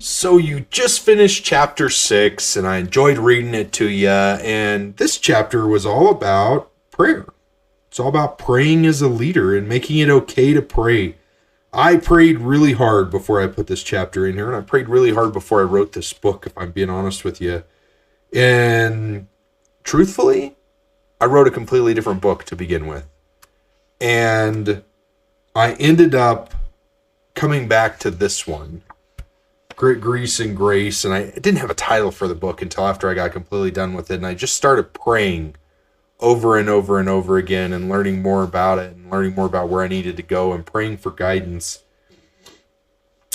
So you just finished chapter 6, and I enjoyed reading it to you. And this chapter was all about prayer. It's all about praying as a leader and making it okay to pray. I prayed really hard before I put this chapter in here, and I prayed really hard before I wrote this book, if I'm being honest with you. And truthfully, I wrote a completely different book to begin with. And I ended up coming back to this one, Grit, Grease, and Grace, and I didn't have a title for the book until after I got completely done with it, and I just started praying over and over and over again and learning more about it and learning more about where I needed to go and praying for guidance.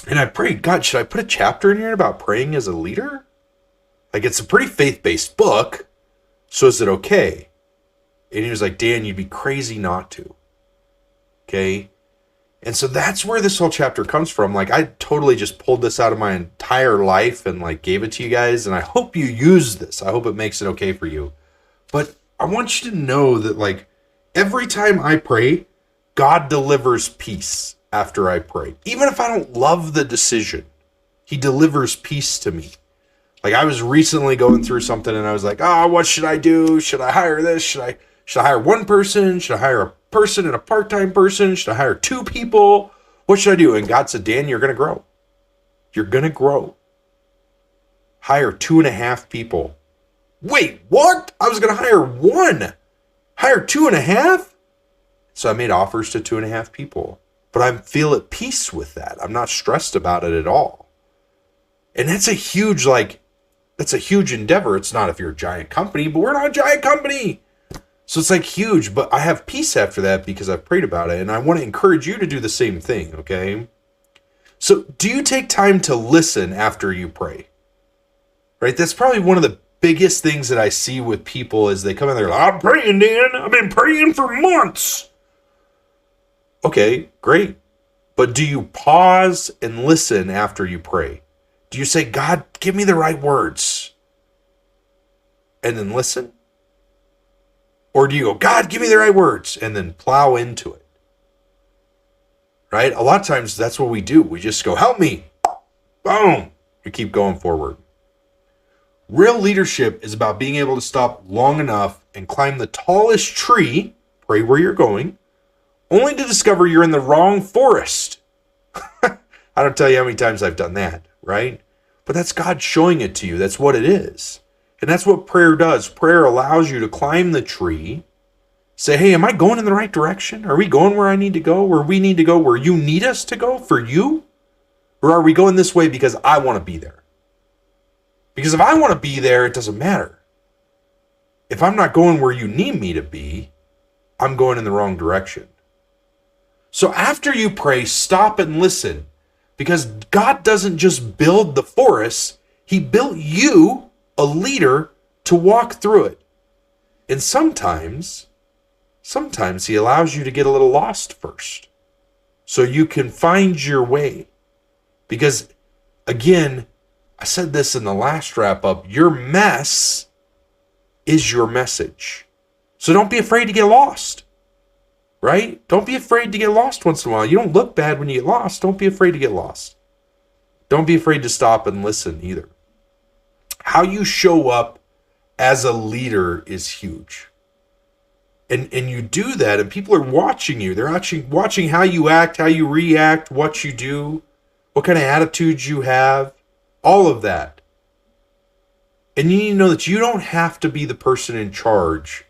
And I prayed, God, should I put a chapter in here about praying as a leader? Like, it's a pretty faith-based book, so is it okay? And he was like, Dan, you'd be crazy not to. Okay? And so that's where this whole chapter comes from. Like, I totally just pulled this out of my entire life and, like, gave it to you guys. And I hope you use this. I hope it makes it okay for you. But I want you to know that, like, every time I pray, God delivers peace after I pray. Even if I don't love the decision, he delivers peace to me. Like, I was recently going through something and I was like, what should I do? Should I hire this? Should I hire one person? Should I hire a person and a part-time person? Should I hire 2 people? What should I do? And God said, Dan, you're going to grow. You're going to grow. Hire 2.5 people. Wait, what? I was going to hire 1. Hire 2.5? So I made offers to 2.5 people. But I feel at peace with that. I'm not stressed about it at all. And that's a huge endeavor. It's not if you're a giant company, but we're not a giant company. So it's like huge, but I have peace after that because I've prayed about it, and I want to encourage you to do the same thing, okay? So do you take time to listen after you pray? Right? That's probably one of the biggest things that I see with people is they come in there like, I'm praying, Dan. I've been praying for months. Okay, great. But do you pause and listen after you pray? Do you say, God, give me the right words? And then listen? Or do you go, God, give me the right words, and then plow into it? Right? A lot of times that's what we do. We just go, help me. Boom. We keep going forward. Real leadership is about being able to stop long enough and climb the tallest tree, pray where you're going, only to discover you're in the wrong forest. I don't tell you how many times I've done that, right? But that's God showing it to you. That's what it is. And that's what prayer does. Prayer allows you to climb the tree, say, hey, am I going in the right direction? Are we going where I need to go? Where we need to go? Where you need us to go for you? Or are we going this way because I want to be there? Because if I want to be there, it doesn't matter. If I'm not going where you need me to be, I'm going in the wrong direction. So after you pray, stop and listen. Because God doesn't just build the forest, he built you, a leader, to walk through it. And sometimes he allows you to get a little lost first so you can find your way. Because, again, I said this in the last wrap up, your mess is your message. So don't be afraid to get lost, right? Don't be afraid to get lost once in a while. You don't look bad when you get lost. Don't be afraid to get lost. Don't be afraid to stop and listen either. How you show up as a leader is huge. And you do that, and people are watching you. They're actually watching how you act, how you react, what you do, what kind of attitudes you have, all of that. And you need to know that you don't have to be the person in charge.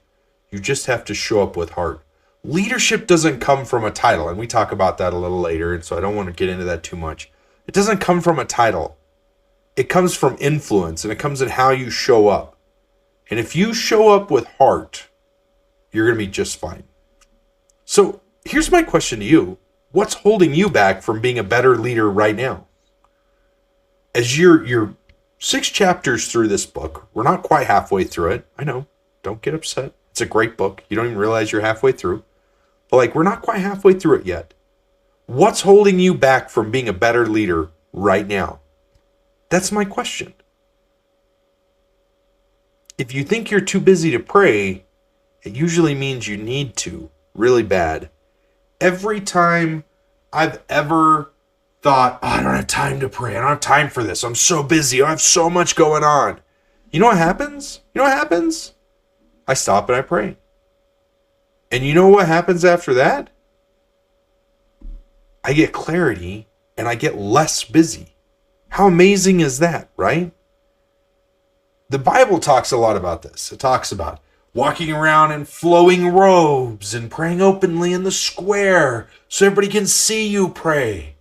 You just have to show up with heart. Leadership doesn't come from a title, and we talk about that a little later, and so I don't want to get into that too much. It doesn't come from a title. It comes from influence, and it comes in how you show up. And if you show up with heart, you're going to be just fine. So here's my question to you. What's holding you back from being a better leader right now? As you're 6 chapters through this book, we're not quite halfway through it. I know. Don't get upset. It's a great book. You don't even realize you're halfway through. But we're not quite halfway through it yet. What's holding you back from being a better leader right now? That's my question. If you think you're too busy to pray, it usually means you need to really bad. Every time I've ever thought, oh, I don't have time to pray. I don't have time for this. I'm so busy. I have so much going on. You know what happens? I stop and I pray. And you know what happens after that? I get clarity and I get less busy. How amazing is that, right? The Bible talks a lot about this. It talks about walking around in flowing robes and praying openly in the square so everybody can see you pray.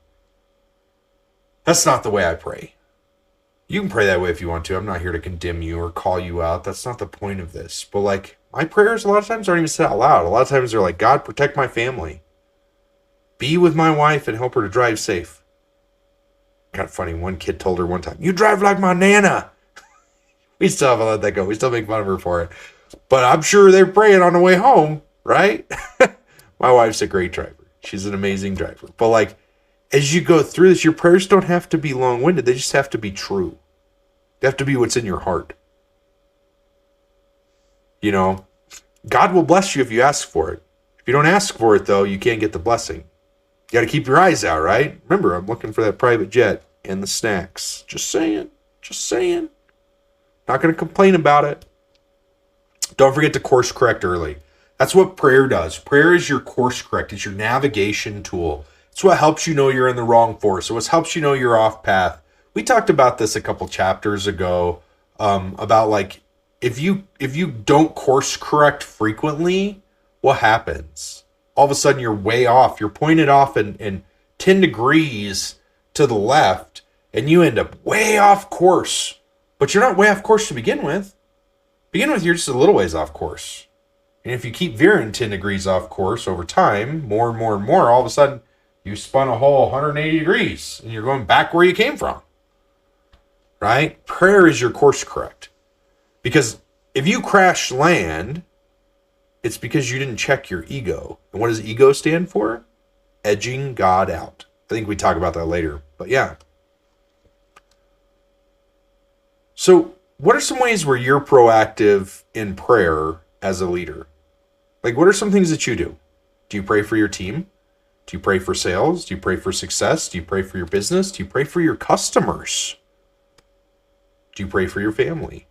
That's not the way I pray. You can pray that way if you want to. I'm not here to condemn you or call you out. That's not the point of this. But like, my prayers a lot of times aren't even said out loud. A lot of times they're like, God, protect my family. Be with my wife and help her to drive safe. Kind of funny. One kid told her one time, you drive like my Nana. We still haven't let that go. We still make fun of her for it. But I'm sure they're praying on the way home, right? My wife's a great driver. She's an amazing driver. But like, as you go through this, your prayers don't have to be long-winded. They just have to be true. They have to be what's in your heart. You know, God will bless you if you ask for it. If you don't ask for it, though, you can't get the blessing. You got to keep your eyes out, right? Remember, I'm looking for that private jet and the snacks. Just saying. Not going to complain about it. Don't forget to course correct early. That's what prayer does. Prayer is your course correct. It's your navigation tool. It's what helps you know you're in the wrong course. It's what helps you know you're off path. We talked about this a couple chapters ago, about like, if you don't course correct frequently, what happens? All of a sudden you're way off. You're pointed off in 10 degrees to the left, and you end up way off course. But you're not way off course to begin with. You're just a little ways off course. And if you keep veering 10 degrees off course over time, more and more and more, all of a sudden you spun a whole 180 degrees and you're going back where you came from. Right? Prayer is your course correct. Because if you crash land, it's because you didn't check your ego. And what does ego stand for? Edging God out. I think we talk about that later. But yeah. So what are some ways where you're proactive in prayer as a leader? Like, what are some things that you do? Do you pray for your team? Do you pray for sales? Do you pray for success? Do you pray for your business? Do you pray for your customers? Do you pray for your family?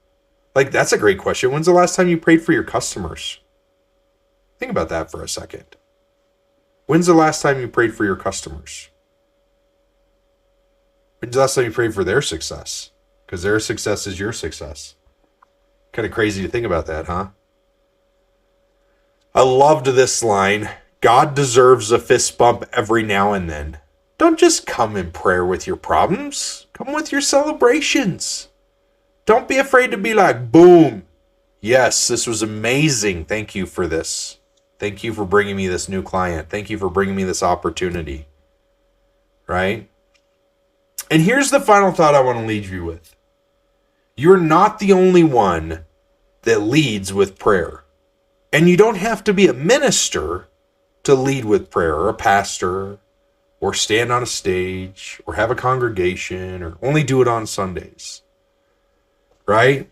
Like, that's a great question. When's the last time you prayed for your customers? Think about that for a second. When's the last time you prayed for your customers? When's the last time you prayed for their success? Because their success is your success. Kind of crazy to think about that, huh? I loved this line. God deserves a fist bump every now and then. Don't just come in prayer with your problems. Come with your celebrations. Don't be afraid to be like, boom. Yes, this was amazing. Thank you for this. Thank you for bringing me this new client. Thank you for bringing me this opportunity. Right? And here's the final thought I want to leave you with. You're not the only one that leads with prayer. And you don't have to be a minister to lead with prayer, or a pastor, or stand on a stage, or have a congregation, or only do it on Sundays. Right?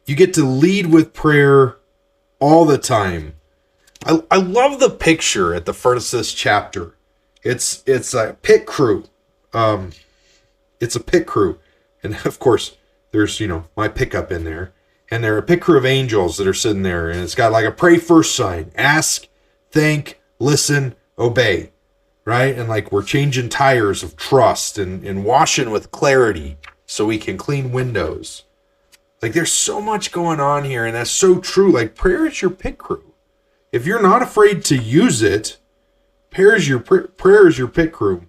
You get to lead with prayer all the time. I love the picture at the front of this chapter. It's a pit crew. It's a pit crew. And of course, there's, my pickup in there. And they're a pit crew of angels that are sitting there. And it's got like a pray first sign. Ask, think, listen, obey. Right? And like we're changing tires of trust and washing with clarity so we can clean windows. Like there's so much going on here. And that's so true. Like prayer is your pit crew. If you're not afraid to use it, prayer is your pit crew.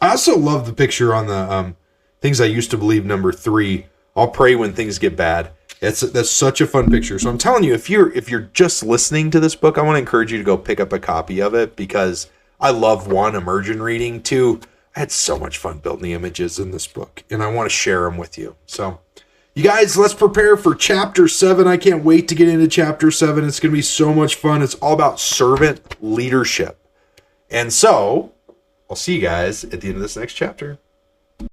I also love the picture on the things I used to believe, number 3. I'll pray when things get bad. That's such a fun picture. So I'm telling you, if you're just listening to this book, I want to encourage you to go pick up a copy of it, because I love, 1, immersion reading. 2, I had so much fun building the images in this book, and I want to share them with you. So you guys, let's prepare for chapter 7. I can't wait to get into chapter 7. It's going to be so much fun. It's all about servant leadership. And so I'll see you guys at the end of this next chapter.